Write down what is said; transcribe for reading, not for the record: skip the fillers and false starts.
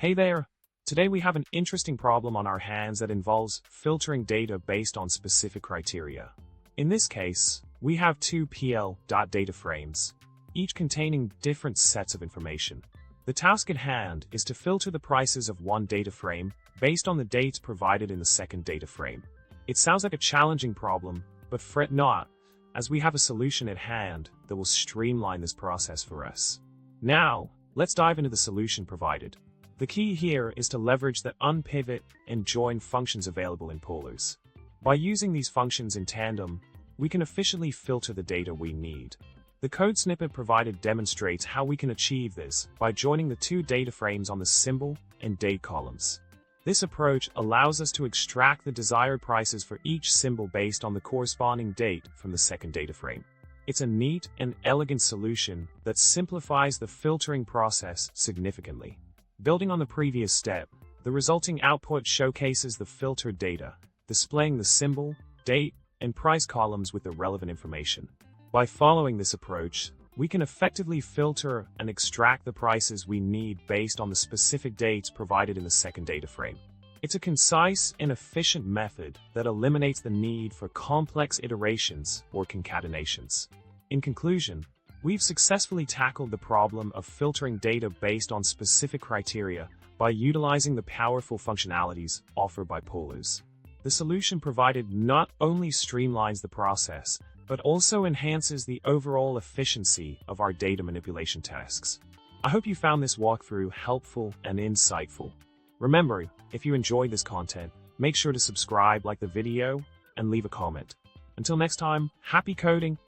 Hey there! Today we have an interesting problem on our hands that involves filtering data based on specific criteria. In this case, we have two data frames, each containing different sets of information. The task at hand is to filter the prices of one data frame based on the dates provided in the second data frame. It sounds like a challenging problem, but fret not, as we have a solution at hand that will streamline this process for us. Now, let's dive into the solution provided. The key here is to leverage the unpivot and join functions available in poolers. By using these functions in tandem, we can efficiently filter the data we need. The code snippet provided demonstrates how we can achieve this by joining the two data frames on the symbol and date columns. This approach allows us to extract the desired prices for each symbol based on the corresponding date from the second data frame. It's a neat and elegant solution that simplifies the filtering process significantly. Building on the previous step, the resulting output showcases the filtered data, displaying the symbol, date, and price columns with the relevant information. By following this approach, we can effectively filter and extract the prices we need based on the specific dates provided in the second data frame. It's a concise and efficient method that eliminates the need for complex iterations or concatenations. In conclusion, we've successfully tackled the problem of filtering data based on specific criteria by utilizing the powerful functionalities offered by poolers. The solution provided not only streamlines the process, but also enhances the overall efficiency of our data manipulation tasks. I hope you found this walkthrough helpful and insightful. Remember, if you enjoyed this content, make sure to subscribe, like the video, and leave a comment. Until next time, happy coding!